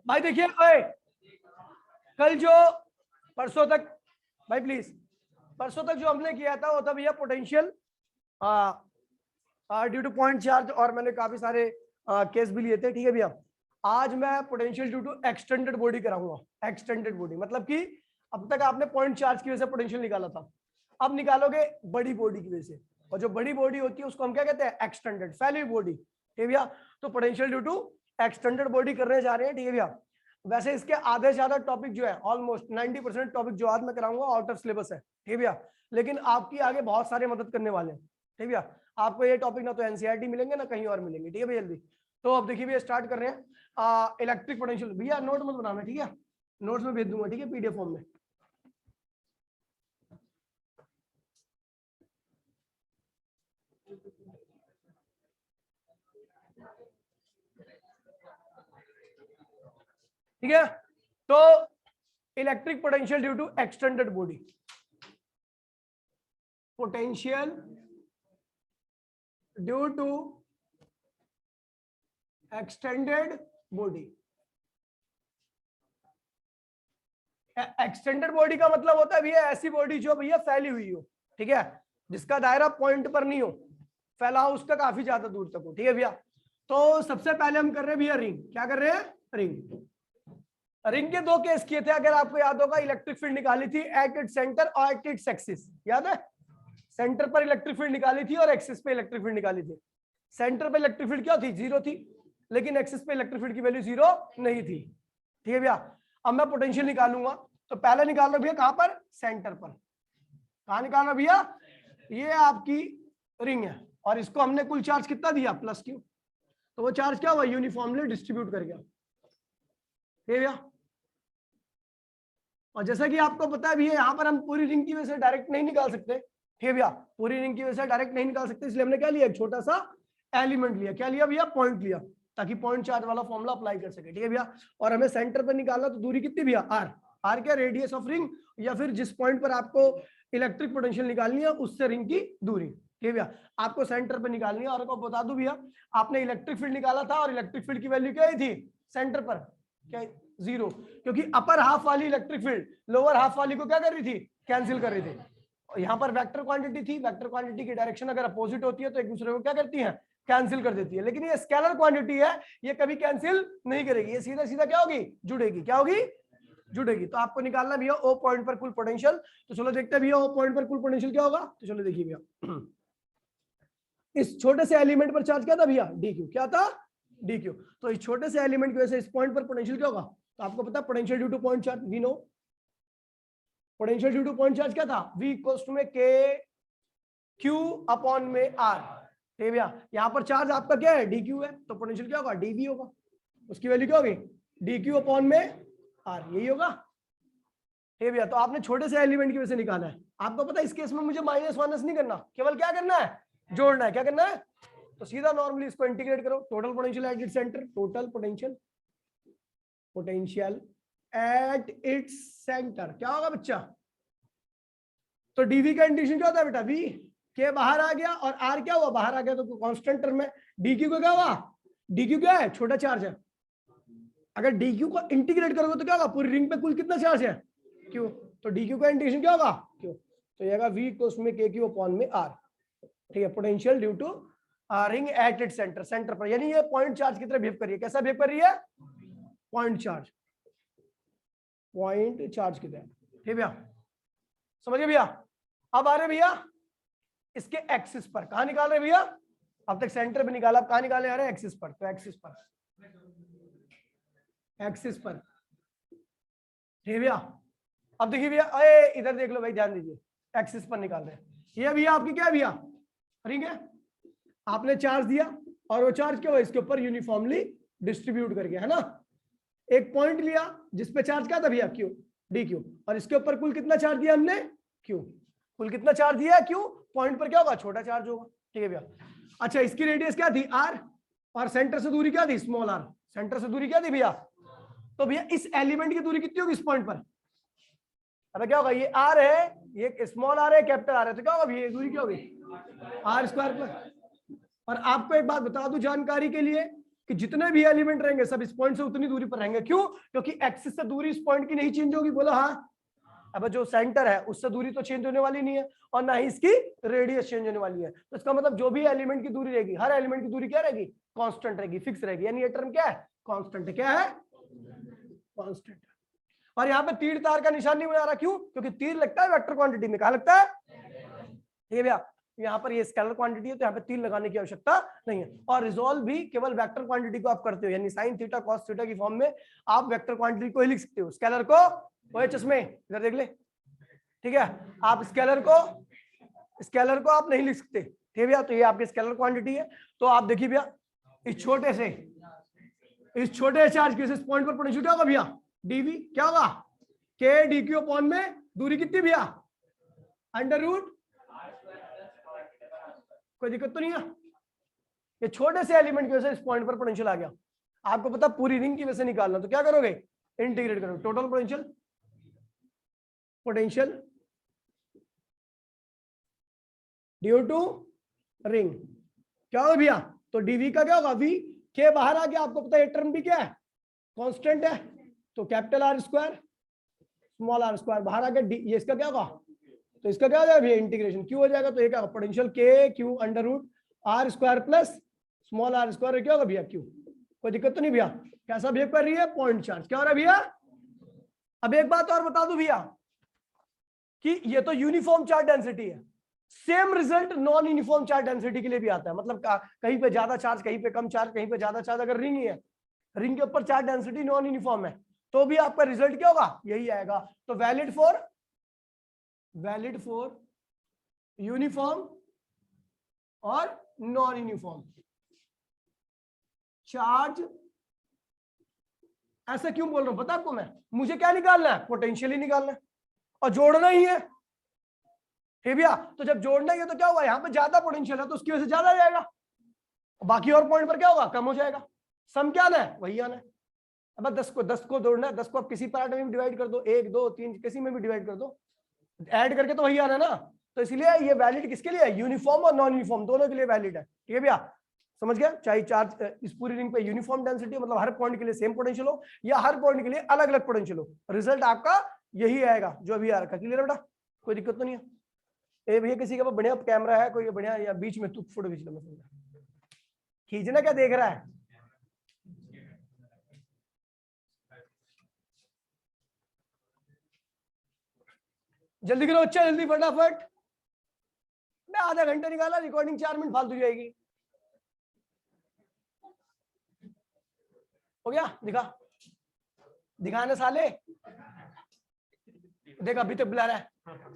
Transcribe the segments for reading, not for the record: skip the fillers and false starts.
भाई देखिए, ओए कल जो परसों तक, भाई प्लीज, परसों तक जो हमने किया था वो था भैया potential due to point charge, और मैंने काफी सारे केस भी लिए थे। ठीक है भैया, आज मैं potential due to extended body कराऊंगा। एक्सटेंडेड बॉडी मतलब कि अब तक आपने पॉइंट चार्ज की वजह से पोटेंशियल निकाला था, अब निकालोगे बड़ी बॉडी की वजह से, और जो बड़ी बॉडी होती है उसको हम क्या कहते हैं? एक्सटेंडेड फैली बॉडी। ठीक है भैया, तो potential due to extended body करने जा रहे हैं। ठीक है भैया, वैसे इसके आधे से ज्यादा टॉपिक जो है, ऑलमोस्ट 90% टॉपिक जो आज मैं कराऊंगा आउट ऑफ सिलेबस है। ठीक है भैया, लेकिन आपकी आगे बहुत सारे मदद करने वाले हैं। ठीक है भैया, आपको ये टॉपिक ना तो एनसीईआरटी मिलेंगे ना कहीं और मिलेंगे। ठीक है भैया, जल्दी तो अब देखिए भैया स्टार्ट कर रहे हैं। इलेक्ट्रिक पोटेंशियल, भैया नोट मत बनाना, ठीक है? नोट्स में भेज दूंगा, ठीक है, पीडीएफ फॉर्म में। ठीक है, तो electric potential due to extended body, potential due to extended body. Extended body का मतलब होता है भैया ऐसी बॉडी जो भैया फैली हुई हो, ठीक है, जिसका दायरा पॉइंट पर नहीं हो, फैला हो उसका काफी ज्यादा दूर तक हो। ठीक है भैया, तो सबसे पहले हम कर रहे हैं भैया रिंग। क्या कर रहे हैं? रिंग। रिंग के दो केस किए थे, अगर आपको याद होगा, इलेक्ट्रिक फील्ड निकाली थी एट इट्स सेंटर और एट इट्स एक्सिस। याद है? सेंटर पर इलेक्ट्रिक फील्ड निकाली थी और एक्सिस पे इलेक्ट्रिक फील्ड निकाली थी। सेंटर पे इलेक्ट्रिक फील्ड क्या थी? जीरो थी, लेकिन एक्सिस पे इलेक्ट्रिक फील्ड की वैल्यू जीरो नहीं थी। ठीक है भैया, अब मैं पोटेंशियल निकालूंगा, तो पहले निकाल लो भैया कहां पर? सेंटर पर। कहां निकालना भैया? ये आपकी रिंग है और इसको हमने कुल चार्ज कितना दिया? Plus Q. तो वो चार्ज क्या हुआ? यूनिफॉर्मली डिस्ट्रीब्यूट कर गया। ठीक है भैया, और जैसा कि आपको पता है भैया, यहाँ पर हम पूरी रिंग की वजह से डायरेक्ट नहीं निकाल सकते। ठीक है भैया, पूरी रिंग की वजह से डायरेक्ट नहीं निकाल सकते, इसलिए हमने क्या लिया? एक छोटा सा एलिमेंट लिया। क्या लिया भैया? पॉइंट लिया, ताकि पॉइंट चार्ज वाला फॉर्मूला अप्लाई कर सके। ठीक है भैया, और हमें सेंटर पर निकालना, तो दूरी कितनी भैया? आर। आर क्या? रेडियस ऑफ रिंग, या फिर जिस पॉइंट पर आपको इलेक्ट्रिक पोटेंशियल निकालनी है उससे रिंग की दूरी। ठीक है भैया, आपको सेंटर पर निकालनी है। और आपको बता दूं भैया, आपने इलेक्ट्रिक फील्ड निकाला था और इलेक्ट्रिक फील्ड की वैल्यू क्या थी सेंटर पर? क्या? जीरो, क्योंकि अपर हाफ वाली इलेक्ट्रिक फील्ड लोअर हाफ वाली को क्या कर रही थी? कैंसिल कर रही थी। और यहाँ पर वेक्टर क्वांटिटी थी, वेक्टर क्वांटिटी की डायरेक्शन अगर अपोजिट होती है तो एक दूसरे को क्या करती है? कैंसिल कर देती है। लेकिन ये स्केलर क्वांटिटी है, ये कभी कैंसिल नहीं करेगी, ये सीधा सीधा क्या होगी? जुड़ेगी। क्या होगी? जुड़ेगी। तो आपको निकालना भैया ओ पॉइंट पर कुल पोटेंशियल। तो चलो देखते हैं भैया ओ पॉइंट पर कुल पोटेंशियल क्या होगा। तो चलो देखिए भैया, इस छोटे से एलिमेंट पर चार्ज क्या था भैया? D Q. क्या था? D Q. तो इस छोटे से एलिमेंट की वजह से इस पॉइंट पर पोटेंशियल क्या होगा? तो आपको पता है potential due to point charge, we know potential due to point charge क्या था? V इक्वल्स टू में K Q अपॉन में R। ठीक है भैया, यहाँ पर चार्ज आपका क्या है? DQ है, तो पोटेंशियल क्या होगा? dV होगा। उसकी वैल्यू क्या होगी? DQ अपॉन में R, यही होगा। ठीक है भैया, तो आपने छोटे से एलिमेंट की वजह से निकाला है। आपको पता है इस केस में मुझे माइनस माइनस नहीं करना, केवल क्या करना है? जोड़ना है। क्या करना है? तो सीधा नॉर्मली इसको इंटीग्रेट करो। Total potential eight its centre, total potential eight its centre क्या होगा बच्चा? तो डीवी का इंटीग्रेशन क्या होता है बेटा? वी के बाहर आ गया और आर क्या हुआ? बाहर आ गया, तो कांस्टेंट टर्म में डीक्यू को क्या हुआ? डीक्यू क्या है? छोटा चार्ज है। अगर डीक्यू को इंटीग्रेट करोगे तो क्या होगा? पूरी रिंग पे कुल कितना चार्ज है? क्यू। तो डीक्यू का इंटीग्रेशन क्या होगा? क्यू। तो ये वी इक्वल्स में के क्यू अपॉन में आर। ठीक है, potential due to ring at its centre, centre पर, यानी ये पॉइंट चार्ज की तरह बिहेव कर रही है। कैसा बिहेव कर रही है? पॉइंट चार्ज, पॉइंट चार्ज की तरह। ठीक भैया, समझिए भैया। अब आ रहे भैया इसके एक्सिस पर। कहां निकाल रहे भैया? अब तक सेंटर पे निकाला, अब कहां निकालने आ रहे हैं? एक्सिस पर। तो एक्सिस पर, एक्सिस पर। ठीक भैया, अब देखिए भैया, अरे इधर देख लो भाई, ध्यान दीजिए, एक्सिस पर निकाल रहे हैं। ये भैया आपकी क्या है भैया? रिंग है। आपने चार्ज दिया और वो चार्ज क्या हुआ? इसके ऊपर यूनिफॉर्मली डिस्ट्रीब्यूट कर गया, है ना। एक पॉइंट लिया जिसपे चार्ज क्या था भैया? क्यू, डी क्यू, और इसके ऊपर कुल कितना चार्ज दिया हमने? क्यू। कुल कितना चार्ज दिया? क्यू। पॉइंट पर क्या होगा? छोटा चार्ज होगा। ठीक है भैया, अच्छा इसकी रेडियस क्या थी? आर, और सेंटर से दूरी क्या थी? Small are. सेंटर से दूरी क्या थी भैया? तो भैया इस एलिमेंट की दूरी कितनी होगी इस पॉइंट पर? अब क्या होगा? ये आर है, ये स्मॉल आर है, कैपिटल आर है, तो क्या होगा भैया? दूरी क्या होगी? R square plus. और आपको एक बात बता दूं जानकारी के लिए, कि जितने भी एलिमेंट रहेंगे सब इस पॉइंट से उतनी दूरी पर रहेंगे। क्यों? क्योंकि एक्सिस से दूरी इस पॉइंट की नहीं चेंज होगी। बोला हाँ। अब जो सेंटर है उससे दूरी तो चेंज होने वाली नहीं है और ना ही इसकी रेडियस चेंज होने वाली है। तो इसका मतलब जो भी एलिमेंट की दूरी रहेगी, हर एलिमेंट की दूरी क्या रहेगी? कांस्टेंट रहेगी, फिक्स रहेगी। यानी ये टर्म क्या है? कांस्टेंट है। क्या है? कांस्टेंट। और यहाँ पे तीर तार का निशान नहीं बना रहा। क्यों? क्योंकि तीर लगता है वेक्टर क्वांटिटी में। कहाँ लगता है? ठीक है भैया। यहाँ पर ये स्केलर क्वांटिटी है तो यहाँ पे तीर लगाने की आवश्यकता नहीं है। और रिजोल्व भी केवल वेक्टर क्वांटिटी को आप करते हो, यानी साइन थीटा कॉस थीटा की फॉर्म में आप वेक्टर क्वांटिटी को ही लिख सकते हो। स्केलर को ओए चश्मे इधर देख ले, ठीक है। आप स्केलर को आप नहीं लिख सकते। ठीक है भैया। तो ये आपकी स्केलर क्वांटिटी है। तो आप देखिए भैया, इस छोटे चार्ज के इस पॉइंट पर पोटेंशियल क्या होगा भैया? डीवी क्या होगा? के डी क्यू अपॉन में दूरी कितनी भैया? Under root. कोई दिक्कत तो नहीं है? ये छोटे से एलिमेंट की वजह से इस पॉइंट पर पोटेंशियल आ गया। आपको पता पूरी रिंग की वजह से निकालना, तो क्या करोगे? इंटीग्रेट करोगे। Total potential due to ring क्या होगा भैया? तो डीवी का क्या होगा? वी के बाहर आ गया। आपको पता है ये टर्म भी क्या है? कांस्टेंट है। तो capital R square small R square बाहर आ गया। ये इसका क्या होगा? तो इसका क्या हो जाएगा भैया? इंटीग्रेशन क्यू हो जाएगा। तो ये क्या होगा? Potential K Q under root R square plus small R square क्या होगा भैया? क्यू। कोई दिक्कत तो नहीं भैया? कैसा बिहेव कर रही है? Point charge. क्या हो रहा है भैया? अब एक बात और बता दूं भैया कि ये तो यूनिफॉर्म चार्ज डेंसिटी है। Same result non uniform charge density के लिए भी आता है। मतलब कहीं पे ज्यादा चार्ज, कहीं पे कम चार्ज, कहीं पे ज्यादा चार्ज। अगर रिंग ही है, रिंग के ऊपर चार्ज डेंसिटी नॉन यूनिफॉर्म है, तो भी आपका रिजल्ट क्या होगा? यही आएगा। तो वैलिड फॉर यूनिफॉर्म और नॉन यूनिफॉर्म चार्ज। ऐसा क्यों बोल रहा हूं पता आपको मैं? मुझे क्या निकालना है? पोटेंशियल ही निकालना है और जोड़ना ही है। ठीक भैया। तो जब जोड़ना ही है तो क्या होगा? यहाँ पे ज्यादा पोटेंशियल है तो उसकी वजह से ज्यादा जाएगा, बाकी और पॉइंट पर क्या होगा? कम हो जाएगा। सम क्या आना है? वही आना है। अब 10 को जोड़ना है। 10 को आप किसी पार्ट में भी डिवाइड कर दो, 1 2 3 किसी में भी डिवाइड कर दो, ऐड करके तो वही आना है ना। तो इसलिए ये वैलिड किसके लिए है? यूनिफॉर्म और नॉन यूनिफॉर्म दोनों के लिए वैलिड है। ठीक है भैया, समझ गया? चाहे चार्ज इस पूरी रिंग पे यूनिफॉर्म डेंसिटी मतलब हर पॉइंट के लिए सेम पोटेंशियल हो या हर पॉइंट के लिए अलग अलग पोटेंशियल हो, रिजल्ट आपका यही आएगा जो अभी आ रखा। क्लियर है बेटा? कोई दिक्कत तो नहीं है? ए भैया किसी का बढ़िया कैमरा है कोई बढ़िया, या बीच में तू फोटो खींच लो। खींचना क्या देख रहा है? जल्दी करो अच्छा, जल्दी फटाफट। मैं आधा घंटा निकाला, रिकॉर्डिंग 4 मिनट फालतू जाएगी। हो गया? दिखाने साले। देख अभी तक ब्लर है।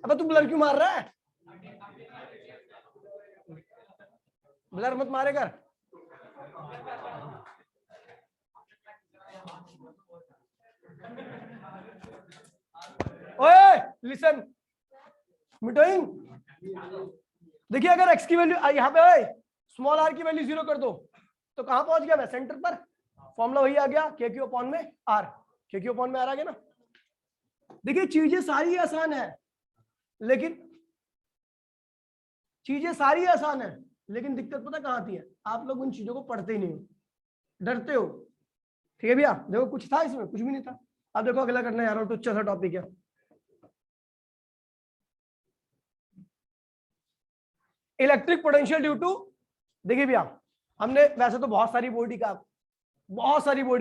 अबे तू ब्लर क्यों मार रहा है? ब्लर मत मारे कर। ओए लिसन, मिटोइंग। देखिए अगर x की वैल्यू यहाँ पे ओए स्मॉल r की वैल्यू 0 कर दो तो कहां पहुंच गया मैं? सेंटर पर। फॉर्मूला वही आ गया, के क्यू अपॉन में r। के क्यू अपॉन में r आ गया ना। देखिए चीजें सारी आसान है, लेकिन लेकिन दिक्कत पता कहां आती है? आप लोग उन चीजों को पढ़ते ही नहीं हो, डरते हो। ठीक है भैया? देखो कुछ था इसमें? कुछ भी नहीं था। अब देखो अगला करना है यार, तो अच्छा सा टॉपिक है। Electric potential due to. देखिए भैया हमने वैसे तो बहुत सारी बॉडी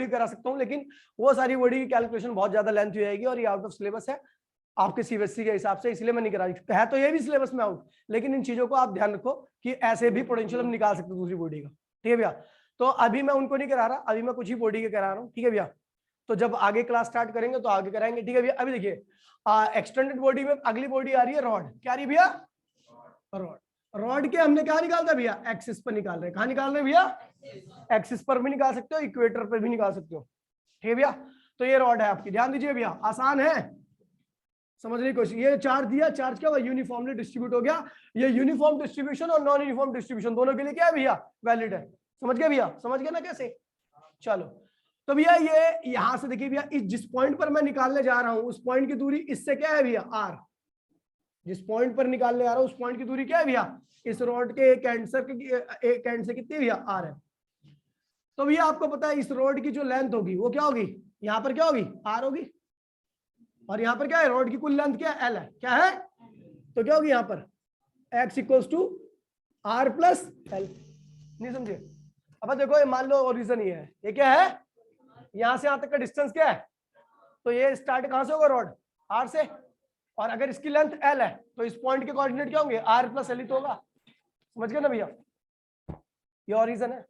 करा सकता हूं, लेकिन वो सारी बॉडी की कैलकुलेशन बहुत ज्यादा लेंथ हो जाएगी और ये आउट ऑफ सिलेबस है आपके सीबीएसई के हिसाब से, इसलिए मैं नहीं करा रही। है तो ये भी सिलेबस में आउट, लेकिन इन चीजों को आप ध्यान रखो कि ऐसे भी पोटेंशियल हम निकाल सकते हैं दूसरी बॉडी का। ठीक है भैया? तो अभी मैं उनको नहीं करा रहा, अभी मैं कुछ ही बॉडी के करा रहा हूँ। ठीक है भैया? तो जब आगे क्लास स्टार्ट करेंगे तो आगे कराएंगे। ठीक है भैया? अभी देखिए एक्सटेंडेड बॉडी में अगली बॉडी आ रही है रॉड। क्या आ रही है भैया? रॉड के हमने क्या निकालता है भैया? एक्सिस पर निकाल रहे हैं। कहां निकाल रहे हैं भैया? एक्सिस पर भी निकाल सकते हो, इक्वेटर पर भी निकाल सकते हो। ठीक है भैया? तो ये रॉड है आपकी, ध्यान दीजिए भैया, आसान है समझने की कोशिश। ये चार्ज दिया, चार्ज क्या हुआ? यूनिफॉर्मली डिस्ट्रीब्यूट हो गया। ये यूनिफॉर्म डिस्ट्रीब्यूशन और नॉन यूनिफॉर्म डिस्ट्रीब्यूशन दोनों के लिए क्या है भैया? वैलिड है। समझ गए भैया? समझ गए ना कैसे? चलो तो भैया ये यहां से देखिए भैया, इस जिस पॉइंट पर मैं निकालने जा रहा हूं उस पॉइंट की दूरी इससे क्या है भैया? आर। जिस पॉइंट पर निकालने आ रहा हूं उस पॉइंट की दूरी क्या है भैया? इस रॉड के एक एंड से कितनी भैया? आर है। तो भैया आपको पता है इस रोड की जो लेंथ होगी वो क्या होगी, यहाँ पर क्या होगी, आर होगी, और यहाँ पर क्या है, रोड की कुल लेंथ क्या है, एल है, क्या है, तो क्या होगी यहाँ पर x equals to R plus L. नहीं समझे? अब देखो ये मान लो ओरिजिन ये है, ये क्या है, यहां से यहां तक का डिस्टेंस क्या है, तो ये स्टार्ट कहां से होगा, रोड आर से, और अगर इसकी लेंथ एल है तो इस पॉइंट के कोऑर्डिनेट क्या होंगे, आर प्लस एल ही तो होगा। समझ गए ना भैया? ये ओरिजिन है,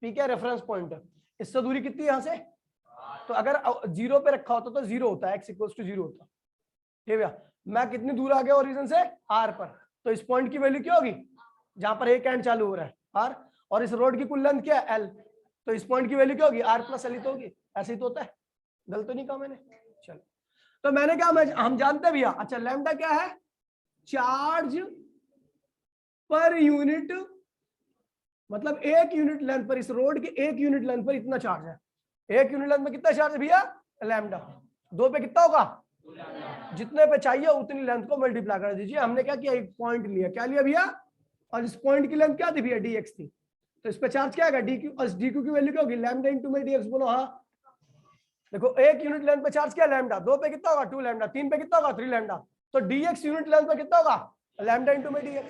पी क्या रेफरेंस पॉइंट है, इससे दूरी कितनी है यहां से, तो अगर जीरो पे रखा होता तो जीरो होता है, एक्स इक्वल्स टू जीरो होता। ठीक है भैया, मैं कितनी दूर आ गया ओरिजिन से, आर पर, तो इस पॉइंट की वैल्यू क्या होगी, जहां पर एक एंड चालू हो रहा है आर, और इस रोड की कुल लेंथ क्या है, एल, तो इस पॉइंट की वैल्यू क्या होगी, आर प्लस एल ही तो होगी। ऐसे ही तो होता है, गलत तो नहीं कहा मैंने? चलो, तो मैंने क्या, हम जानते हैं भैया, अच्छा लैम्डा क्या है, चार्ज पर यूनिट, मतलब एक यूनिट लेंथ पर, इस रोड के एक यूनिट लेंथ पर इतना चार्ज है। एक यूनिट लेंथ में कितना चार्ज है भैया, लैम्डा, दो पे कितना होगा, जितने पे चाहिए उतनी लेंथ को मल्टीप्लाई कर दीजिए। हमने क्या किया, एक पॉइंट लिया, क्या लिया भैया, और इस पॉइंट की लेंथ क्या थी भैया, dx थी, तो इस पे चार्ज क्या है, dq, और dq की वैल्यू क्या होगी, लैम्डा इनटू में dx। बोलो हाँ। देखो एक यूनिट लेंथ पे चार्ज क्या, लैम्डा, दो पे कितना होगा, 2 लैम्डा, तीन पे कितना होगा, 3 लैम्डा, तो dx यूनिट लेंथ पे कितना होगा, लैम्डा इनटू में dx,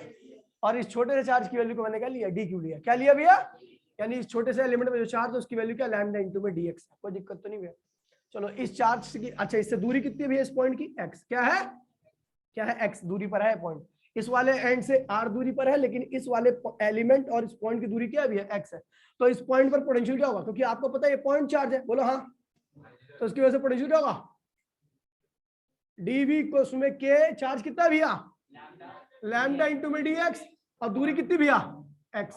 और इस छोटे से चार्ज की वैल्यू को मैंने क्या लिया, dq लिया। क्या लिया भैया, यानी इस छोटे से एलिमेंट में जो चार्ज है उसकी वैल्यू क्या, लैम्डा इनटू में dx। कोई दिक्कत तो नहीं भैया? चलो इस चार्ज की, अच्छा इससे दूरी कितनी है भैया, इस पॉइंट की x, क्या है, क्या है, x दूरी पर है पॉइंट, इस वाले एंड से r दूरी पर है, लेकिन इस वाले एलिमेंट और इस पॉइंट की दूरी क्या है भैया, x है। तो इस पॉइंट पर पोटेंशियल क्या होगा, क्योंकि आपको पता है ये पॉइंट चार्ज है, बोलो हाँ, तो इसकी वजह से पोटेंशियल क्या होगा, dv इक्वल्स में k, चार्ज कितना है भैया, लैम्डा इनटू में dx, और दूरी कितनी भैया, x,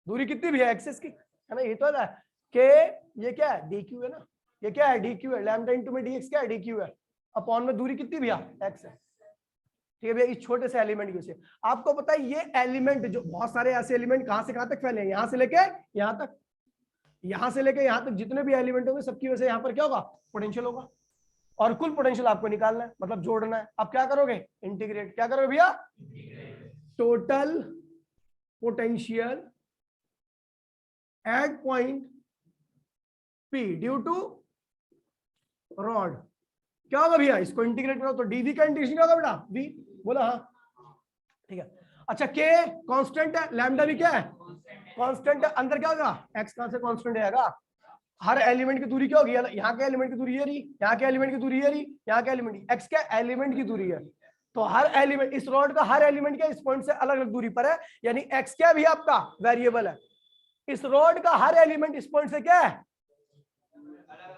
दूरी कितनी भैया, एक्सिस की, है ना, ये तो है k, ये क्या है, dq है ना, ये क्या है, dq है, लैम्डा इनटू में dx क्या है, dq है, अपॉन में दूरी कितनी भैया, x है। ठीक है भैया, इस छोटे से एलिमेंट की वजह से आपको पता है ये एलिमेंट, जो बहुत सारे ऐसे एलिमेंट कहां से कहां तक फैले हैं, यहां से लेके यहां तक, यहां से लेके यहां तक जितने भी एलिमेंट होंगे सबकी वजह से यहां पर क्या होगा, पोटेंशियल होगा, और कुल पोटेंशियल आपको निकालना है, मतलब जोड़ना है। अब क्या करोगे, इंटीग्रेट, क्या करोगे भैया, total potential at point P due to rod, क्या होगा भैया, इसको इंटीग्रेट करो तो dv का इंटीग्रेशन क्या होगा बेटा, v, बोला हाँ, ठीक है। अच्छा k कांस्टेंट है, लैम्डा भी क्या है, कांस्टेंट है, अंदर क्या होगा, x कहां से कांस्टेंट आएगा, हर एलिमेंट की दूरी क्या होगी, यहाँ के एलिमेंट की दूरी ये रही, यहाँ के एलिमेंट की दूरी ये रही, यहाँ के एलिमेंट, x क्या एलिमेंट की दूरी है, तो हर एलिमेंट, इस रॉड का हर एलिमेंट क्या इस पॉइंट से अलग अलग दूरी पर है, यानी x क्या भी आपका वेरिएबल है, इस रॉड का हर एलिमेंट इस पॉइंट से क्या है,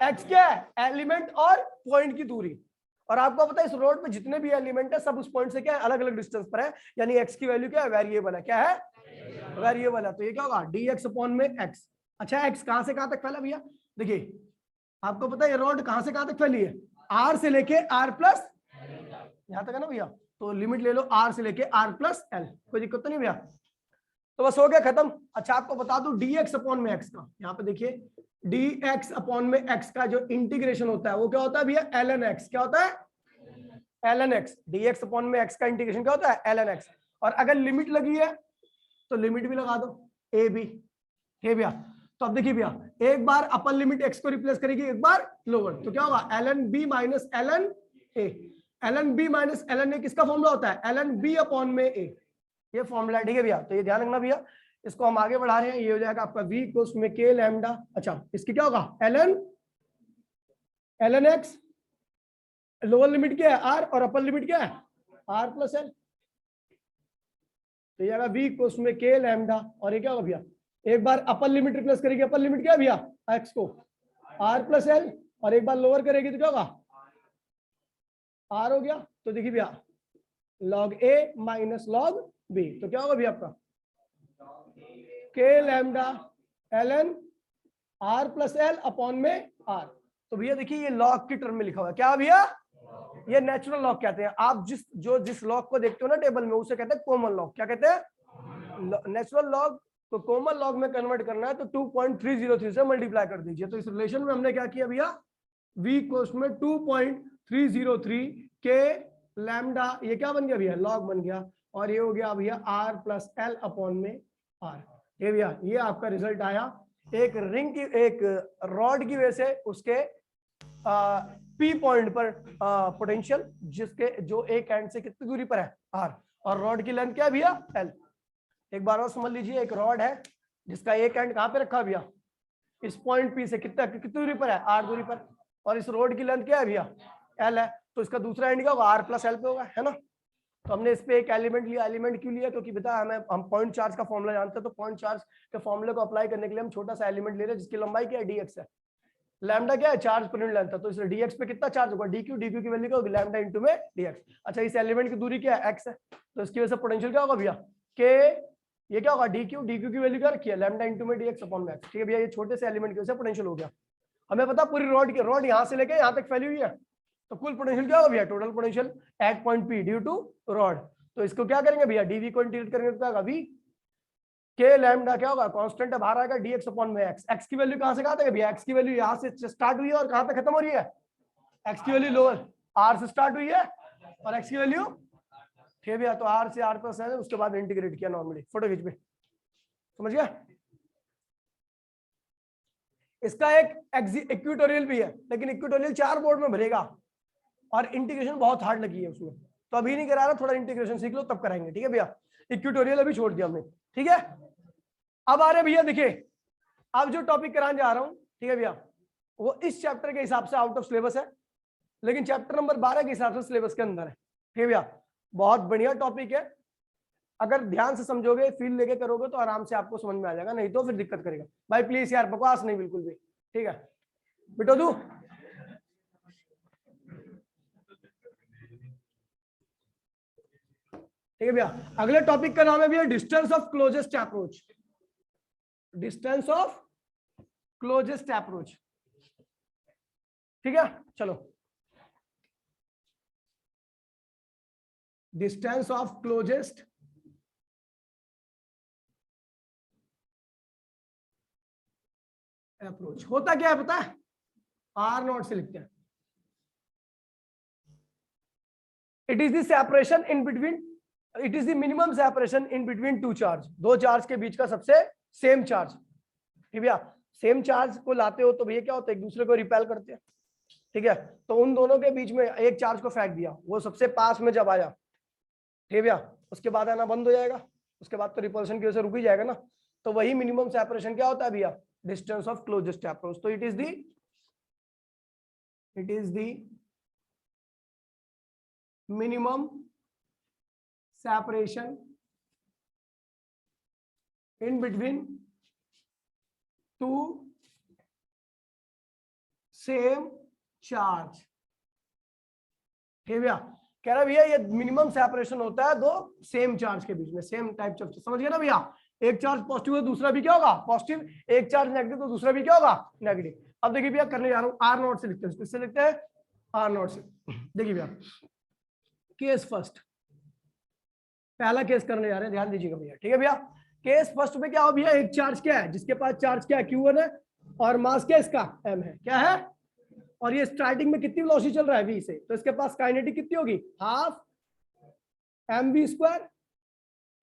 x क्या है, एलिमेंट और पॉइंट की दूरी, और आपको पता है इस रोड पे जितने भी एलिमेंट है सब उस पॉइंट से क्या है, अलग अलग डिस्टेंस पर है, यानी x की वैल्यू क्या है, वेरिएबल है, क्या है, वेरिएबल है, तो ये क्या होगा, dx अपॉन में x। अच्छा x कहां से कहां तक फैला भैया, देखिए आपको पता है ये रोड कहां से कहां तक फैली है, r से लेके r प्लस, यहां तक है ना भैया, तो लिमिट ले लो r से लेके r प्लस l, कोई दिक्कत तो नहीं भैया? तो बस हो गया खत्म। अच्छा आपको बता दूं dx अपॉन में x का, यहाँ पे देखिए dx अपॉन में x का जो इंटीग्रेशन होता है वो क्या होता है भैया, ln x, क्या होता है, ln x, dx अपॉन में x का इंटीग्रेशन क्या होता है, ln x, और अगर लिमिट लगी है तो लिमिट भी लगा दो a b, ठीक है भैया? तो अब देखिए भैया, एक बार अपर लिमिट x को रिप्लेस करेगी, एक बार लोअर, तो क्या होगा, ln b minus ln a, ln b minus ln a किसका फॉर्मूला होता है, ln b अपॉन में a, ये फॉर्मूला है, ठीक है भैया? तो ये ध्यान रखना भैया, इसको हम आगे बढ़ा रहे हैं, ये हो जाएगा आपका v इक्वल्स में k लैम्डा, अच्छा इसकी क्या होगा, ln x, लोअर लिमिट क्या है r, और अपर लिमिट क्या है r प्लस l, तो ये आएगा v इक्वल्स में k लैम्डा, और ये क्या होगा भैया, एक बार अपर लिमिट रिप्लेस करेगी, अपर लिमिट क्या है भैया, x को r प्लस l, और एक बार लोअर करेगी तो क्या होगा, r हो गया, तो देखिए भैया log a minus log b, तो क्या होगा भैया आपका k lambda ln r plus l upon में r, तो भैया देखिए ये लॉग की टर्म में लिखा हुआ है, क्या भैया, ये नेचुरल लॉग कहते हैं, आप जिस लॉग को देखते हो ना टेबल में उसे कहते हैं कॉमन लॉग, क्या कहते हैं, नेचुरल लॉग, तो कॉमन लॉग में कन्वर्ट करना है तो 2.303 से मल्टीप्लाई कर दीजिए, तो इस रिलेशन में हमने क्या किया भैया, v इक्वल्स में 2.303 के लैम्डा, ये क्या बन गया भैया, लॉग बन गया, और ये हो गया भैया r प्लस l अपॉन में r, ये भैया ये आपका रिजल्ट आया, एक रिंग की, एक रॉड की वजह से उसके पी पॉइंट पर पोटेंशियल, जिसके जो एक एंड से कितनी दूरी पर है आर, और रॉड की लेंथ क्या है भैया एल। एक बार और समझ लीजिए, एक रॉड है जिसका एक एंड कहां पे रखा भैया, इस पॉइंट पी से कितनी दूरी पर है, आर दूरी पर, और इस रोड की लेंथ क्या है भैया एल है, तो इसका दूसरा एंड क्या होगा, आर प्लस एल पे होगा, है ना। तो हमने इस पे एक एलिमेंट लिया, एलिमेंट क्यों लिया, क्योंकि बता हमें, हम पॉइंट चार्ज का फॉर्मूला जानते हैं, तो पॉइंट चार्ज के फॉर्मूले को अप्लाई करने के लिए हम छोटा सा एलिमेंट ले रहे हैं जिसकी लंबाई क्या है, dx है, लैम्डा क्या है, चार्ज पर यूनिट लेंथ है, तो इस dx पे कितना चार्ज होगा, dq, dq की वैल्यू क्या होगी, लैम्डा इनटू में dx। अच्छा, इस एलिमेंट की दूरी क्या है, x है, तो इसकी वजह से पोटेंशियल क्या होगा भैया, k, ये क्या होगा dq, dq की वैल्यू क्या रखी है, लैम्डा इनटू में dx अपॉन में x। ठीक है भैया, ये छोटे से एलिमेंट की वजह से पोटेंशियल हो गया। हमें पता पूरी रॉड यहां से लेके यहां तक फैली हुई है, तो कुल पोटेंशियल क्या होगा भैया, total potential at point p due to rod. तो इसको क्या करेंगे भैया, dv को इंटीग्रेट करेंगे तो क्या होगा, v के लैम्डा क्या होगा, कांस्टेंट है, बाहर आएगा dx अपॉन में x। x की वैल्यू कहां से कहां तक है भैया, x की वैल्यू यहां से स्टार्ट हुई है और कहां पे खत्म हो रही है, x की वैल्यू लोअर r से स्टार्ट हुई है और x की वैल्यू, ठीक है भैया, तो r से r प्लस है, उसके बाद इंटीग्रेट किया नॉर्मली, फोटो खींच पे, समझ गया। इसका एक इक्वेटोरियल भी है, लेकिन इक्वेटोरियल 4 बोर्ड में भरेगा और इंटीग्रेशन बहुत हार्ड लगी है उसमें, तो अभी नहीं करा रहा, थोड़ा इंटीग्रेशन सीख लो तब कराएंगे, ठीक है भैया। इक्वेटोरियल अभी छोड़ दिया हमने, ठीक है। अब आ रहे भैया देखिए, अब जो टॉपिक कराने जा रहा हूं, ठीक है भैया, वो इस चैप्टर के हिसाब से आउट ऑफ सिलेबस है, लेकिन चैप्टर नंबर 12 के हिसाब से सिलेबस के अंदर है, ठीक है भैया। बहुत बढ़िया टॉपिक है, अगर ध्यान से समझोगे, फील लेके करोगे तो आराम से आपको समझ में आ जाएगा, नहीं तो फिर दिक्कत करेगा। भाई प्लीज यार बकवास नहीं बिल्कुल भी, ठीक है, बिटो दू। ठीक है भैया, अगले टॉपिक का नाम है भैया distance of closest approach, distance of closest approach, ठीक है। चलो, डिस्टेंस ऑफ क्लोजेस्ट अप्रोच होता क्या है पता है, आर नॉट से लिखते हैं, it is the separation in between, it is the minimum separation in between two charge, दो चार्ज के बीच का सबसे सेम चार्ज, ठीक भैया। सेम चार्ज को लाते हो तो भैया क्या होता है, एक दूसरे को रिपेल करते हैं, ठीक है। तो उन दोनों के बीच में एक चार्ज को फेंक दिया, वो सबसे पास में जब आया, ठीक है भैया, उसके बाद आना बंद हो जाएगा, उसके बाद तो रिपल्शन की वजह से रुक ही जाएगा ना, तो वही मिनिमम सेपरेशन क्या होता है भैया, डिस्टेंस ऑफ क्लोजेस्ट अप्रोच। तो it is the minimum separation in between two same charge, ठीक भैया। कह रहा भैया ये मिनिमम सेपरेशन होता है दो सेम चार्ज के बीच में, सेम टाइप ऑफ, समझ गए ना भैया। एक चार्ज पॉजिटिव है दूसरा भी क्या होगा पॉजिटिव, एक चार्ज नेगेटिव तो दूसरा भी क्या होगा नेगेटिव। अब देखिए भैया करने जा रहा हूं, आर नॉट से लिखते हैं, किससे लिखते हैं, आर नॉट से। देखिए भैया केस फर्स्ट, पहला केस करने जा रहे हैं, ध्यान दीजिएगा भैया, ठीक है भैया। केस फर्स्ट में क्या हो भैया, एक चार्ज क्या है, जिसके पास चार्ज क्या है Q1 है और मास क्या इसका m है, क्या है, और ये स्टार्टिंग में कितनी वेलोसिटी चल रहा है v से, तो इसके पास काइनेटिक कितनी होगी, हाफ mv²,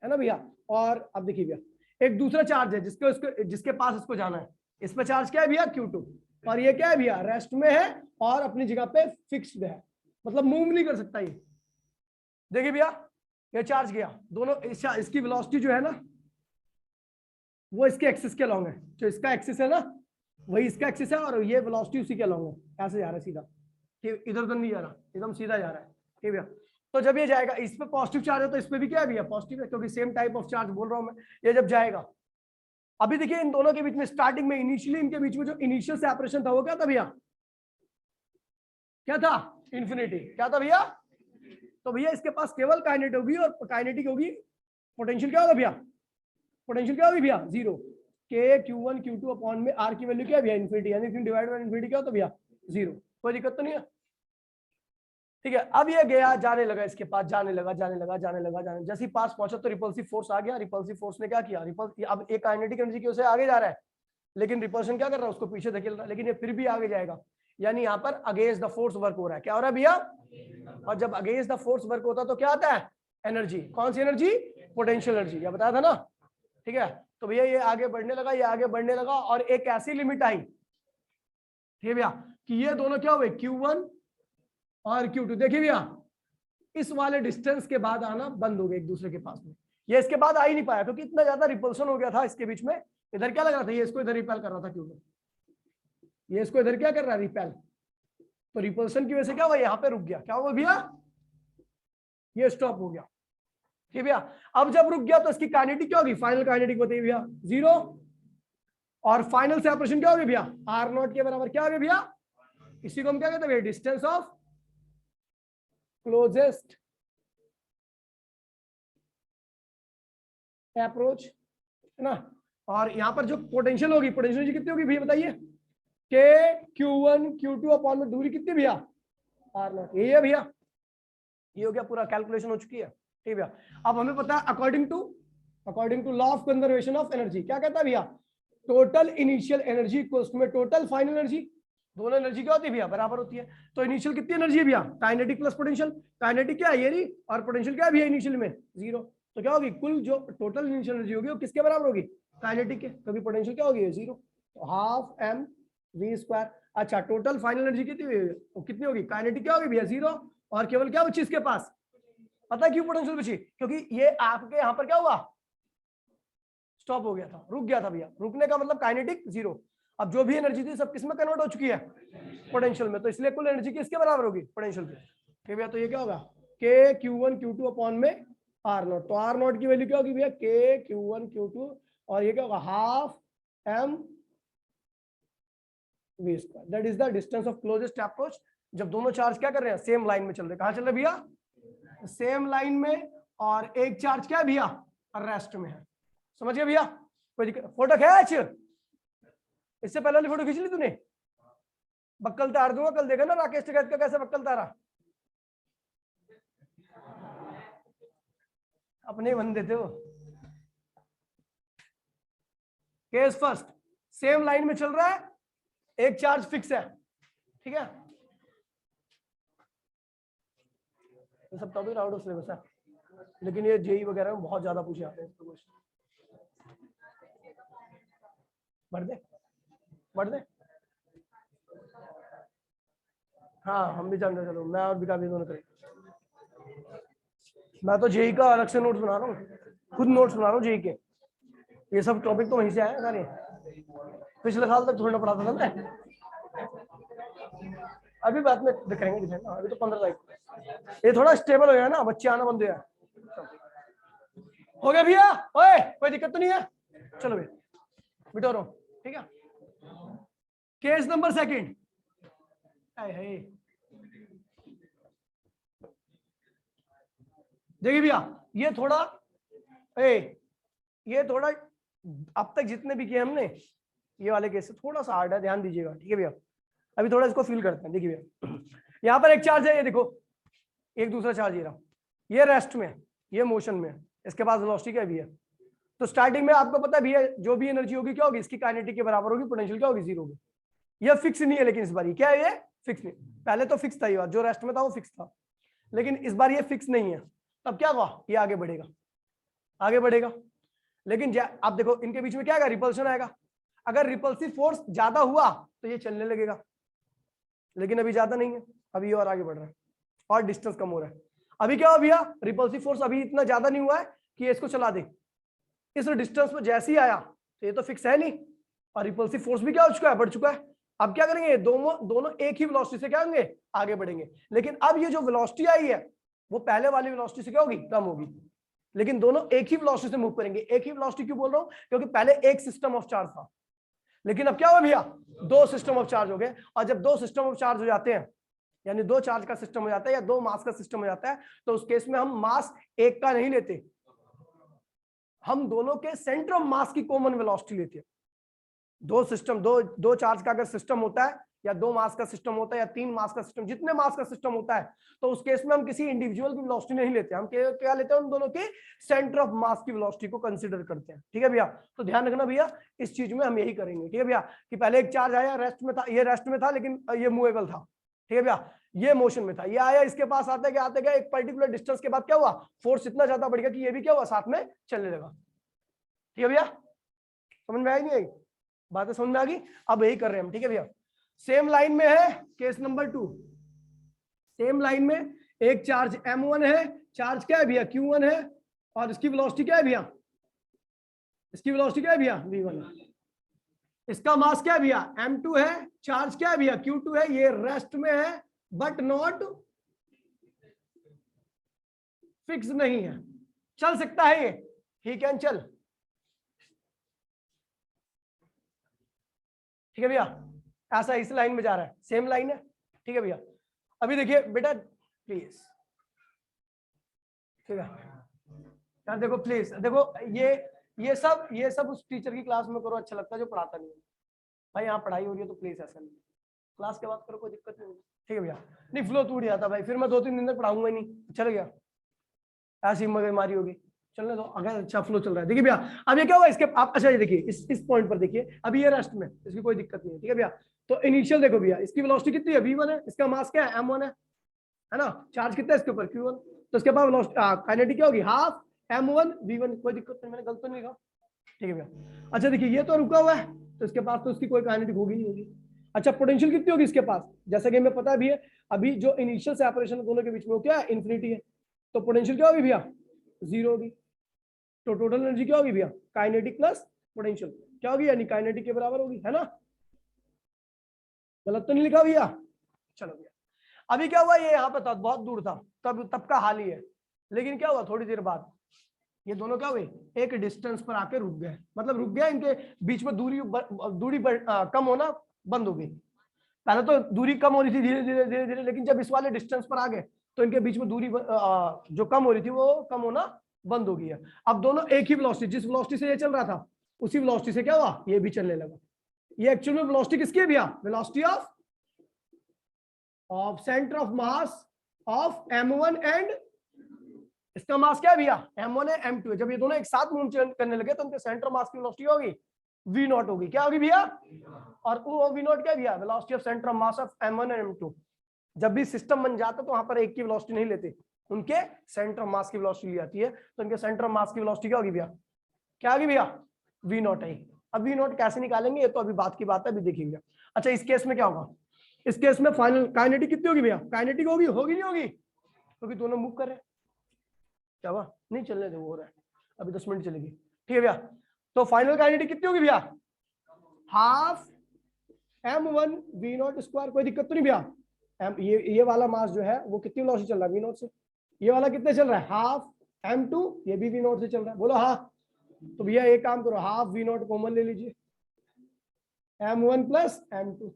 है ना भैया। और अब देखिए भैया एक दूसरा चार्ज है जिसके पास इसको जाना है, इस पे चार्ज क्या है भैया Q2, और ये क्या है भैया रेस्ट में है और अपनी जगह पे फिक्स्ड है, मतलब मूव नहीं कर सकता ये। देखिए भैया ये चार्ज गया, दोनों इसकी वेलोसिटी जो है ना वो इसके एक्सिस के अलोंग है, जो इसका एक्सिस है ना वही इसका एक्सिस है, और ये वेलोसिटी उसी के अलोंग है, ऐसे जा रहा है सीधा, ठीक, इधर उधर नहीं जा रहा, एकदम सीधा जा रहा है, ठीक भैया। तो जब ये जाएगा, इस पे पॉजिटिव चार्ज है तो इस पे भी क्या है भैया पॉजिटिव है, क्योंकि सेम टाइप ऑफ चार्ज बोल रहा हूं मैं। ये जब जाएगा, अभी देखिए इन दोनों के बीच में स्टार्टिंग में इनिशियली इनके बीच में जो इनिशियल सेपरेशन था वो क्या था भैया, क्या था, इन्फिनिटी, क्या था भैया। तो भैया इसके पास केवल काइनेटिक होगी, और काइनेटिक होगी, पोटेंशियल क्या होगा भैया, पोटेंशियल क्या होगी भैया जीरो, के Q1 Q2 अपॉन में आर की वैल्यू क्या है भैया इन्फिनिटी, यानी डिवाइड बाय इन्फिनिटी क्या होता है भैया जीरो, कोई दिक्कत तो नहीं है, ठीक है। अब ये गया जाने लगा, इसके पास जाने लगा, जैसे ही पास पहुंचा तो रिपल्सिव फोर्स आ गया, रिपल्सिव फोर्स ने क्या किया, अब एक काइनेटिक एनर्जी की वजह से आगे जा रहा है, लेकिन रिपल्शन क्या कर रहा है, उसको पीछे धकेल रहा है, लेकिन ये फिर भी आगे जाएगा, यानी यहाँ पर अगेंस्ट द फोर्स वर्क हो रहा है, क्या हो रहा है भैया, और जब अगेंस्ट द फोर्स वर्क होता है तो क्या आता है एनर्जी, कौन सी एनर्जी, पोटेंशियल एनर्जी, या बताया था ना, ठीक है। तो भैया ये आगे बढ़ने लगा, ये आगे बढ़ने लगा, और एक ऐसी लिमिट आई, ठीक है भैया, कि ये दोनों क्या हुए, Q1 और Q2। देखिए भैया इस वाले डिस्टेंस के बाद आना बंद हो गए एक दूसरे के पास में, ये इसके बाद आ ही नहीं पाया क्योंकि इतना ज्यादा रिपल्सन हो गया था इसके बीच में। इधर क्या लग रहा था, ये इसको इधर रिपेल कर रहा था Q2, ये इसको इधर क्या कर रहा है, रिपेल। तो रिपल्सन की वजह से क्या हुआ, यहाँ पे रुक गया, क्या हुआ भैया, ये स्टॉप हो गया, ठीक भैया। अब जब रुक गया तो इसकी काइनेटिक क्या होगी, फाइनल काइनेटिक बताइए भैया, 0, और फाइनल सेपरेशन क्या होगी भैया, R0 के बराबर क्या होगी भैया, इसी को हम क्या कहते हैं भैया, डिस्टेंस ऑफ क्लोजेस्ट अप्रोच, है ना। और यहां पर जो पोटेंशियल होगी, पोटेंशियल कितनी होगी भैया बताइए, के Q1 Q2 अपॉन में दूरी कितनी भैया, R0, यही है भैया, ये हो गया, पूरा कैलकुलेशन हो चुकी है, ठीक भैया। अब हमें पता है according to law of conservation of energy क्या कहता है भैया, total initial energy equals to में टोटल फाइनल एनर्जी, दोनों एनर्जी क्या होती है भैया, बराबर होती है। तो इनिशियल कितनी एनर्जी है भैया, काइनेटिक प्लस पोटेंशियल, काइनेटिक क्या है ये रही, और पोटेंशियल क्या है भैया इनिशियल में 0, तो क्या होगी, कुल जो टोटल इनिशियल एनर्जी होगी वो किसके बराबर होगी, काइनेटिक के, कभी पोटेंशियल क्या होगी 0, तो हाफ mv²। अच्छा टोटल फाइनल एनर्जी कितनी होगी, काइनेटिक क्या होगी भैया 0, और केवल क्या बची इसके पास, पता है क्यों पोटेंशियल बची, क्योंकि ये आपके यहां पर क्या हुआ, स्टॉप हो गया था, रुक गया था भैया, रुकने का मतलब काइनेटिक 0। अब जो भी एनर्जी थी सब किस में कन्वर्ट हो चुकी है, पोटेंशियल में, तो इसलिए कुल एनर्जी किसके बराबर होगी, पोटेंशियल के, ठीक भैया। तो ये क्या होगा, के Q1 Q2 अपॉन में R0, तो R0 की वैल्यू क्या होगी भैया, के Q1 Q2, और ये क्या होगा, half mv², that is the distance of closest approach. जब दोनों चार्ज क्या कर रहे हैं, सेम लाइन में चल रहे हैं, कहां चल रहे भैया, सेम लाइन में, और एक चार्ज क्या है भैया, रेस्ट में है, समझ गए भैया। कोई फोटो खींच, इससे पहले वाली फोटो खींच ली तूने, बक्कल तार दूंगा कल, देखा ना राकेश टिकैत का कैसे बक्कल तारा, अपने बंदे थे वो। केस फर्स्ट, सेम लाइन में चल रहा है, एक चार्ज फिक्स है, ठीक है, ये सब टॉपिक आउट ऑफ सिलेबस है, लेकिन ये जेई वगैरह में बहुत ज्यादा पूछे जाते हैं, बढ़ दे, हाँ हम भी जानते हैं, चलो मैं और विकास भी दोनों करें। मैं तो जेई का अलग से नोट्स बना रहा हूँ, खुद नोट्स बना रहा हूँ जेई के, ये सब टॉपिक तो वहीं से आए सारे, पिछले साल तक थोड़ा पढ़ाता था मैं, अभी बाद में दिखाएंगे, अभी तो 15 तारीख, ये थोड़ा स्टेबल हो गया ना, बच्चे आना बंद हो गया भैया, ओए कोई दिक्कत तो नहीं है, चलो भैया बिठो रहो, ठीक है। केस नंबर सेकंड, देखिए भैया ये थोड़ा अब तक जितने भी किए हमने ये वाले केस से थोड़ा सा हार्ड है, ध्यान दीजिएगा, ठीक है भैया। अभी थोड़ा इसको फील करते हैं, देखिए भैया यहाँ पर एक चार्ज है, ये देखो एक दूसरा चार्ज ये रहा, ये रेस्ट में, ये मोशन में, इसके पास वेलोसिटी क्या भी है। तो स्टार्टिंग में आपको पता है भैया जो भी एनर्जी होगी क्या होगी, इसकी काइनेटिक के बराबर होगी, पोटेंशियल क्या होगी 0 होगी। ये फिक्स नहीं है, लेकिन इस बार क्या है, ये फिक्स नहीं, पहले तो फिक्स था, ये जो रेस्ट में था वो फिक्स था, लेकिन इस बार ये फिक्स नहीं है। तब क्या हुआ, ये आगे बढ़ेगा, लेकिन आप देखो इनके बीच में क्या आएगा, रिपल्शन आएगा। अगर रिपल्सिव फोर्स ज्यादा हुआ तो ये चलने लगेगा, लेकिन अभी ज्यादा नहीं है, अभी और आगे बढ़ रहा है और डिस्टेंस कम हो रहा है। अभी क्या हुआ भैया, रिपल्सिव फोर्स अभी इतना ज्यादा नहीं हुआ है कि इसको चला दे, इस डिस्टेंस पर जैसे ही आया तो ये तो फिक्स है नहीं, और रिपल्सिव फोर्स भी क्या हो चुका है, बढ़ चुका है। अब क्या करेंगे, दोनों एक ही वेलोसिटी से क्या होंगे, आगे बढ़ेंगे। लेकिन अब ये जो वेलोसिटी आई है वो पहले वाली वेलोसिटी से क्या होगी, कम होगी, लेकिन दोनों एक ही वेलोसिटी से मूव करेंगे। एक ही वेलोसिटी क्यों बोल रहा हूं, क्योंकि पहले एक सिस्टम ऑफ चार्ज था, लेकिन अब क्या हुआ भैया, 2 सिस्टम ऑफ चार्ज हो गए। और जब 2 सिस्टम ऑफ चार्ज हो जाते हैं, यानी 2 चार्ज का सिस्टम हो जाता है या 2 मास का सिस्टम हो जाता है, तो उस केस में हम मास एक का नहीं लेते, हम दोनों के सेंटर ऑफ मास की कॉमन वेलोसिटी लेते हैं। 2 सिस्टम, दो चार्ज का अगर सिस्टम होता है, या 2 मास का सिस्टम होता है, या 3 मास का सिस्टम, जितने मास का सिस्टम होता है, तो उस केस में हम किसी इंडिविजुअल की वेलोसिटी नहीं लेते, हम क्या लेते हैं, उन दोनों के सेंटर ऑफ मास की वेलोसिटी को कंसीडर करते हैं, ठीक है भैया। तो ध्यान रखना भैया, इस चीज में हम यही करेंगे, ठीक है भैया, कि पहले एक चार्ज आया, रेस्ट में था, ये रेस्ट में था लेकिन ये मूवेबल था, ठीक है भैया, ये मोशन में था, ये आया, इसके पास आते गया एक पर्टिकुलर डिस्टेंस के बाद क्या हुआ, फोर्स इतना ज्यादा बढ़ गया कि ये भी क्या हुआ, साथ में चलने लगा, ठीक है भैया। समझ में आई नहीं आई? बातें समझ में आ गई? अब यही कर रहे हैं हम, ठीक है भैया। सेम लाइन में है केस नंबर 2। सेम लाइन में एक चार्ज m1 है, चार्ज क्या है भैया q1 है, और इसकी वेलोसिटी क्या है भैया, इसकी वेलोसिटी क्या है भैया v1 है। इसका मास क्या है भैया m2 है, चार्ज क्या है भैया q2 है, ये रेस्ट में है बट नॉट फिक्स नहीं है, चल सकता है ये, ही कैन चल। ठीक है भैया, ऐसा इस लाइन में जा रहा है, सेम लाइन है, ठीक है भैया। अभी देखिए बेटा प्लीज, ठीक है यार, देखो प्लीज, देखो ये सब उस टीचर की क्लास में करो, अच्छा लगता है जो पढ़ाता नहीं है भाई। यहाँ पढ़ाई हो रही है तो प्लीज ऐसा नहीं, क्लास के बाद करो, कोई दिक्कत नहीं, ठीक है भैया। नहीं फ्लो टूट जाता भाई, फिर मैं 2-3 दिन तक पढ़ाऊंगा ही नहीं, चल गया ऐसी मगजमारी होगी, चलने दो। अगर अच्छा फ्लो चल रहा है, देखिए भैया अब ये क्या हुआ इसके, आप अच्छा ये देखिए इस पॉइंट पर देखिए, अभी ये रेस्ट में, इसकी कोई दिक्कत नहीं है, ठीक है भैया। तो इनिशियल देखो भैया, इसकी वेलोसिटी कितनी है v1 है, इसका मास क्या है m1 है ना, चार्ज कितना है इसके ऊपर q1, तो इसके पास वेलोसिटी काइनेटिक क्या होगी हाफ m1 v1, कोई दिक्कत नहीं, मैंने गलत तो नहीं लिखा, ठीक है भैया। अच्छा देखिए ये तो रुका हुआ है, तो इसके पास तो उसकी कोई काइनेटिक होगी नहीं होगी। अच्छा पोटेंशियल कितनी होगी इसके पास, जैसा कि हमें पता भी है अभी जो इनिशियल सेपरेशन दोनों के बीच में वो क्या है इन्फिनिटी है, तो पोटेंशियल क्या होगी भैया 0 होगी। तो टोटल एनर्जी क्या होगी भैया काइनेटिक प्लस पोटेंशियल क्या होगी, यानी काइनेटिक के बराबर होगी, है ना, गलत तो नहीं लिखा भैया। चलो भैया अभी क्या हुआ, ये यहाँ पे था बहुत दूर था, तब का हाल ही है, लेकिन क्या हुआ थोड़ी देर बाद ये दोनों क्या हुए एक डिस्टेंस पर आके रुक गए, मतलब रुक गया, इनके बीच में दूरी कम होना बंद हो गई। पहले तो दूरी कम हो रही थी धीरे धीरे धीरे धीरे, लेकिन जब इस वाले डिस्टेंस पर आ गए तो इनके बीच में दूरी जो कम हो रही थी वो कम होना बंद हो गई है। अब दोनों एक ही वेलोसिटी, जिस वेलोसिटी से ये चल रहा था उसी वेलोसिटी से क्या हुआ ये भी चलने लगा। ये एक्चुअल में वेलोसिटी किसकी है भैया, velocity of centre of mass of m1 and इसका मास क्या है भैया m1 है m2 है। जब ये दोनों एक साथ मूव करने लगे तो उनके सेंटर मास की वेलोसिटी होगी v0 होगी, क्या होगी भैया, और वो v0 क्या है भैया velocity of centre of mass of m1 and m2। जब भी सिस्टम बन जाता तो वहां पर एक की वेलोसिटी नहीं लेते, उनके सेंटर ऑफ मास की वेलोसिटी ली जाती है, तो उनके सेंटर ऑफ मास की वेलोसिटी क्या होगी भैया, क्या होगी भैया v0 है। अब v0 कैसे निकालेंगे ये तो अभी बात की बात है, अभी देखेंगे। अच्छा इस केस में क्या होगा, इस केस में फाइनल काइनेटिक कितनी होगी भैया, काइनेटिक होगी नहीं होगी, क्योंकि दोनों मूव कर रहे हैं, क्या हुआ नहीं चलने दो, हो रहा है अभी 10 मिनट चलेगी, ठीक है भैया। तो फाइनल काइनेटिक कितनी होगी भैया हाफ m1 v0 स्क्वायर, कोई दिक्कत तो नहीं भैया। ये वाला मास जो है वो कितनी वेलोसिटी चल रहा है v0 से, ये वाला कितने चल रहा है हाफ m2, ये भी v0 से चल रहा है, बोलो हाँ। तो भैया एक काम करो हाफ v0 कॉमन ले लीजिए, m1 प्लस m2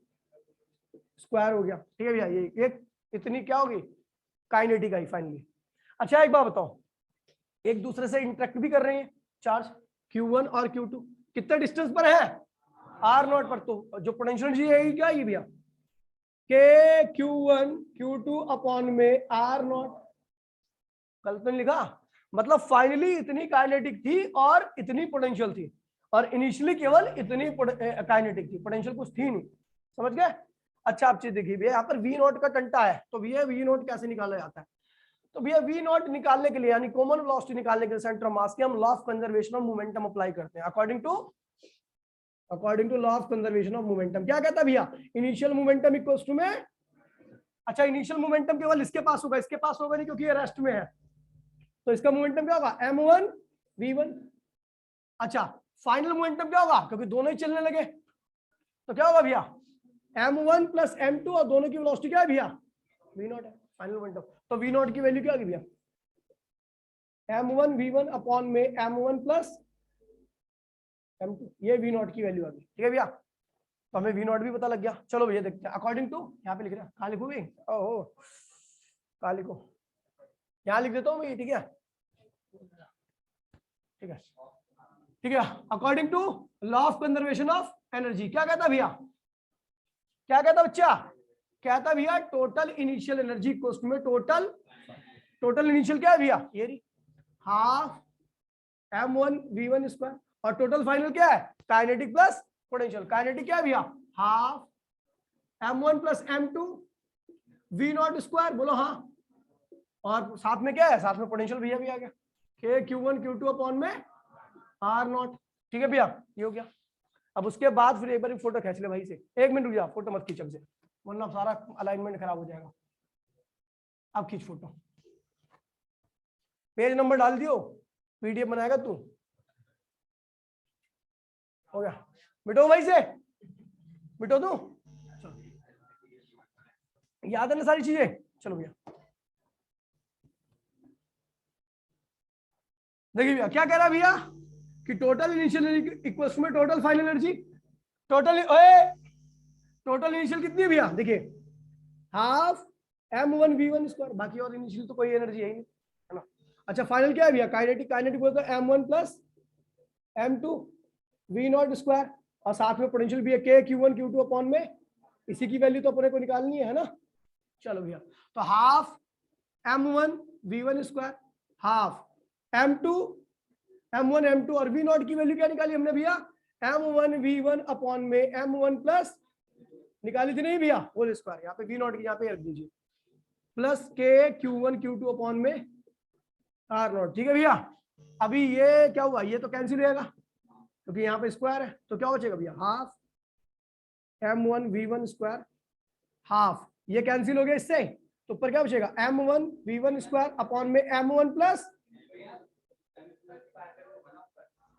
स्क्वायर हो गया, ठीक है भैया। ये एक इतनी क्या होगी काइनेटिक आई फाइनली। अच्छा एक बात बताओ, एक दूसरे से इंटरेक्ट भी कर रहे हैं चार्ज q1 और q2, कितने डिस्टेंस पर है r0 पर, तो जो पोटेंशियल एनर्जी है क्या ये भैया के q1 q2 अपॉन में r0, गलत नहीं लिखा, मतलब फाइनली इतनी काइनेटिक थी और इतनी पोटेंशियल थी, और इनिशियली केवल इतनी काइनेटिक थी, पोटेंशियल कुछ थी नहीं, समझ गए। अच्छा आप चीज देखिए भैया यहाँ पर v0 का टंटा है, तो भैया v0 कैसे निकाला जाता है, तो भैया v0 निकालने के लिए यानी कॉमन वेलोसिटी निकालने के लिए सेंटर ऑफ मास के हम law of conservation of momentum apply करते हैं according to law of conservation of momentum. क्या कहता है भैया इनिशियल मोमेंटम इक्वल्स टू में, अच्छा इनिशियल मोमेंटम केवल इसके पास होगा, इसके पास होगा नहीं क्योंकि ये रेस्ट में है, तो इसका मोमेंटम क्या होगा m1 v1। अच्छा फाइनल मोमेंटम क्या होगा, क्योंकि दोनों ही चलने लगे तो क्या होगा भैया m1 प्लस m2, और दोनों की वेलोसिटी क्या है भैया v0 है फाइनल मोमेंटम, तो v0 की वैल्यू क्या होगी भैया m1 v1 अपॉन में m1 प्लस m2, ये v0 की वैल्यू आ गई, ठीक है भैया। तो हमें v0 भी पता लग गया। चलो भैया देखते हैं अकॉर्डिंग टू, यहाँ पे लिख रहा है कहाँ लिखोगे, ओहो कहाँ लिखो, यहाँ लिख देता हूँ मैं, ठीक है ठीक है ठीक है। According to law of conservation of energy क्या कहता भैया, क्या कहता बच्चा, कहता भैया total initial energy equals to में टोटल इनिशियल क्या है भैया ये हाफ m1 v1 स्क्वायर, और टोटल फाइनल क्या है काइनेटिक प्लस पोटेंशियल, काइनेटिक क्या है भैया half m1 plus m2 v0 square, बोलो हाँ, और साथ में क्या है साथ में पोटेंशियल भैया भी आ गया k q1 q2 अपॉन में r0, ठीक है भैया ये हो गया। अब उसके बाद फिर एक बार फोटो खींच ले भाई से, 1 मिनट रुक जा, फोटो मत खींच अब से, वरना सारा अलाइनमेंट खराब हो जाएगा। अब खींच फोटो, पेज नंबर डाल दियो, पीडीएफ बनाएगा तू, हो गया। मिटो भाई से, मिटो तू, याद है ना सारी चीजें। चलो भैया देखिए भैया क्या कह रहा है भैया कि टोटल इनिशियल इक्वल्स में total final energy, total initial कितनी है भैया, देखिए हाफ m1v1 स्क्वायर, बाकी और इनिशियल तो कोई एनर्जी है ही नहीं, है ना। अच्छा फाइनल क्या है भैया, काइनेटिक, काइनेटिक बोलते हैं m1 plus m2 v0 square, और साथ में पोटेंशियल भी है k q1 q2 अपॉन में, इसी की वैल्यू तो अपने को निकालनी है ना। चलो भैया तो half m1 v1 square, half m2 m1 m2, और v0 की वैल्यू क्या निकाली हमने भैया, m1 v1 अपॉन में m1 प्लस, निकाली थी नहीं भैया, होल स्क्वायर, यहाँ पे v0 की यहाँ पे रख दीजिए, plus k q1 q2 upon में r0, ठीक है भैया। अभी ये क्या हुआ, ये तो कैंसिल हो जाएगा क्योंकि यहाँ पे स्क्वायर है, तो क्या बचेगा भैया, half m1 v1 square, half ये कैंसिल हो गया इससे, तो ऊपर क्या बचेगा, m1 v1 स्क्वायर अपॉन में m1 प्लस,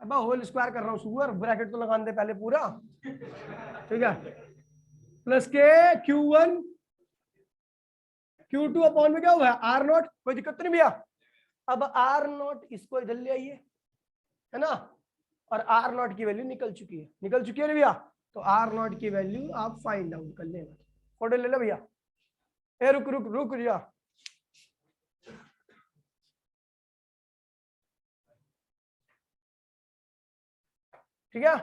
अब होल स्क्वायर कर रहा हूँ सुअर, ब्रैकेट तो लगाने दे पहले पूरा, ठीक है, प्लस के q1 q2 अपॉन में क्या हुआ है r0, कोई दिक्कत तो नहीं भैया। अब r0 इसको इधर ले आइए, है ना, और r0 की वैल्यू निकल चुकी है ना भैया, तो r0 की वैल्यू आप फाइंड आउट कर लेना, फोटो ले लो भैया, ए रुक रुक रुक जा, ठीक है।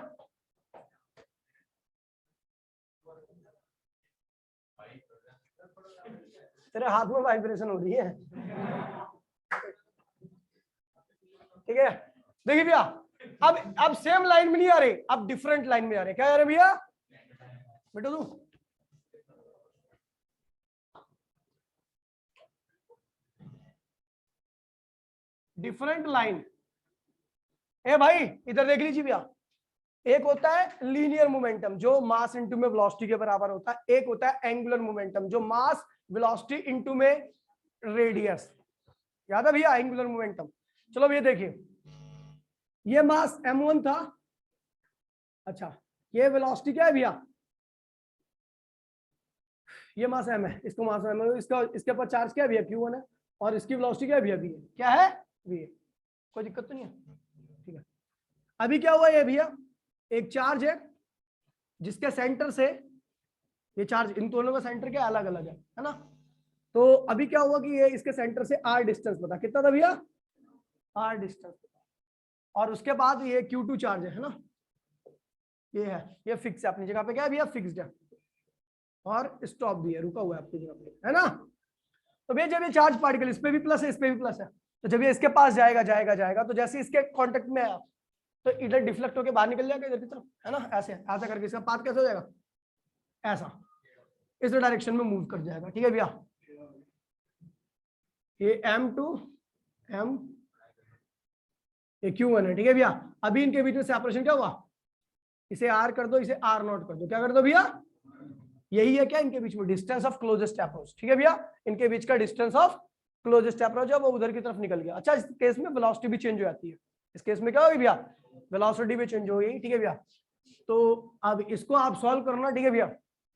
तेरे हाथ में वाइब्रेशन हो रही है, ठीक है। देखिए भैया अब सेम लाइन में नहीं आ रहे, अब डिफरेंट लाइन में आ रहे, क्या आ रहे भैया, बेटो तू डिफरेंट लाइन, ए भाई इधर देख लीजिए भैया, एक होता है लीनियर मोमेंटम जो मास इनटू में वेलोसिटी के बराबर होता है, एक होता है एंगुलर मोमेंटम जो मास वेलोसिटी इनटू में रेडियस, याद है भैया एंगुलर मोमेंटम। चलो भैया देखिए ये मास m1 था, अच्छा ये वेलोसिटी क्या है भैया, ये मास m है, इसको मास m है, इसका इसके ऊपर चार्ज क्या है भैया q1 है, और इसकी वेलोसिटी क्या है भैया v है, क्या है v है, कोई दिक्कत तो नहीं है, ठीक है। अभी क्या हुआ ये भैया, एक चार्ज है जिसके सेंटर से, ये चार्ज इन दोनों का सेंटर क्या अलग अलग है ना, तो अभी क्या हुआ कि ये इसके सेंटर से r डिस्टेंस पता कितना था भैया, r डिस्टेंस, और उसके बाद ये q2 चार्ज है ना, ये है, ये फिक्स है अपनी जगह पे, क्या है भैया फिक्स्ड है, और स्टॉप भी है, रुका हुआ है अपनी जगह पे, है ना। तो भैया जब ये चार्ज पार्टिकल इस पे भी प्लस है इस पे भी प्लस है, तो जब ये इसके पास जाएगा जाएगा जाएगा, तो जैसे इसके कांटेक्ट में आया तो इधर डिफ्लेक्ट होकर बाहर निकल जाएगा इधर की तरफ, है ना, ऐसे ऐसा करके इसका पाथ कैसे हो जाएगा, ऐसा इस डायरेक्शन में मूव कर जाएगा, ठीक है भैया। ये m2 m, ये q1 है, ठीक है भैया। अभी इनके बीच में सेपरेशन क्या हुआ, इसे r कर दो, इसे r0 कर दो, क्या कर दो भैया, यही है क्या इनके बीच में डिस्टेंस ऑफ क्लोजेस्ट अप्रोच, ठीक है भैया, इनके बीच का डिस्टेंस ऑफ क्लोजेस्ट अप्रोच है वो उधर की तरफ निकल गया। अच्छा इस केस में वेलोसिटी भी चेंज हो जाती है, इस केस में क्या होगी भैया, वेलोसिटी भी चेंज हो गई, ठीक है भैया। तो अब इसको आप सॉल्व करना, ठीक है भैया,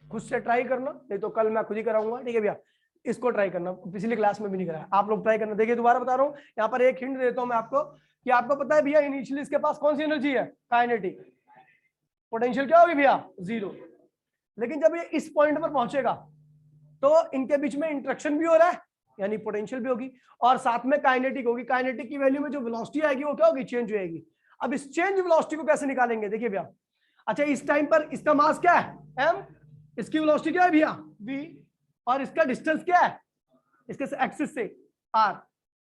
खुद से ट्राई करना, नहीं तो कल मैं खुद ही कराऊंगा, ठीक है भैया। इसको ट्राई करना, पिछली क्लास में भी नहीं कराया, आप लोग ट्राई करना। देखिए दोबारा बता रहा हूँ, यहाँ पर एक हिंट देता हूँ मैं आपको कि आपको पता है भैया इनिशियली इसके पास कौन सी एनर्जी है, काइनेटिक, पोटेंशियल क्या होगी भैया 0, लेकिन जब ये इस पॉइंट पर पहुंचेगा तो इनके बीच में इंटरेक्शन भी हो रहा है, यानी पोटेंशियल भी होगी, और साथ में काइनेटिक होगी, काइनेटिक की वैल्यू में जो वेलोसिटी आएगी वो क्या होगी, चेंज होगी। अब इस चेंज वेलोसिटी को कैसे निकालेंगे, देखिए भैया, अच्छा इस टाइम पर इसका मास क्या है m, इसकी वेलोसिटी क्या है भैया v, और इसका डिस्टेंस क्या है इसके एक्सिस से r,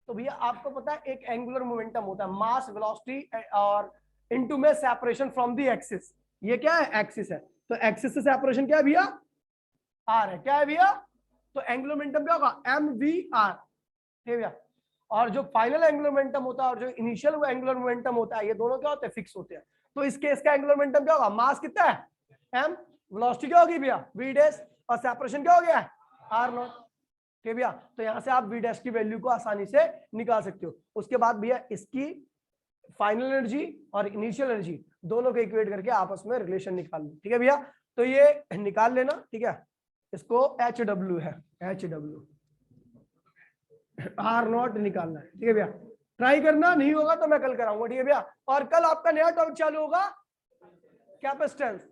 तो भैया आपको पता है एक एंगुलर मोमेंटम होता है, मास वेलोसिटी और इनटू में सेपरेशन फ्रॉम द एक्सिस, ये क्या है एक्सिस है, तो एक्सिस से सेपरेशन क्या है भैया r है, क्या है भैया, तो एंगुलर मोमेंटम क्या होगा mvr, ठीक है भैया। और जो फाइनल एंगुलर मोमेंटम होता है और जो इनिशियल एंगुलर मोमेंटम होता है, ये दोनों क्या होते हैं फिक्स होते हैं, तो इस केस का एंगुलर मोमेंटम क्या होगा, मास कितना है m, वेलोसिटी क्या होगी भैया v डैश, और सेपरेशन क्या हो गया r नॉट। ठीक है भैया, तो यहां से आप v डैश की वैल्यू को आसानी से निकाल सकते हो। उसके बाद भैया इसकी फाइनल एनर्जी और इनिशियल एनर्जी दोनों को इक्वेट करके आपस में रिलेशन निकाल लो। ठीक है भैया, तो ये निकाल लेना। ठीक है, इसको एच डब्ल्यू है, एच डब्ल्यू आर नॉट निकालना है। ठीक है भैया, ट्राई करना, नहीं होगा तो मैं कल कराऊंगा। ठीक है भैया, और कल आपका नया टॉपिक चालू होगा कैपेसिटेंस।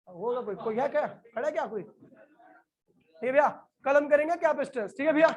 होगा कोई है क्या, खड़ा है क्या कोई? ठीक है भैया, कल हम करेंगे कैपेसिटेंस। ठीक है भैया।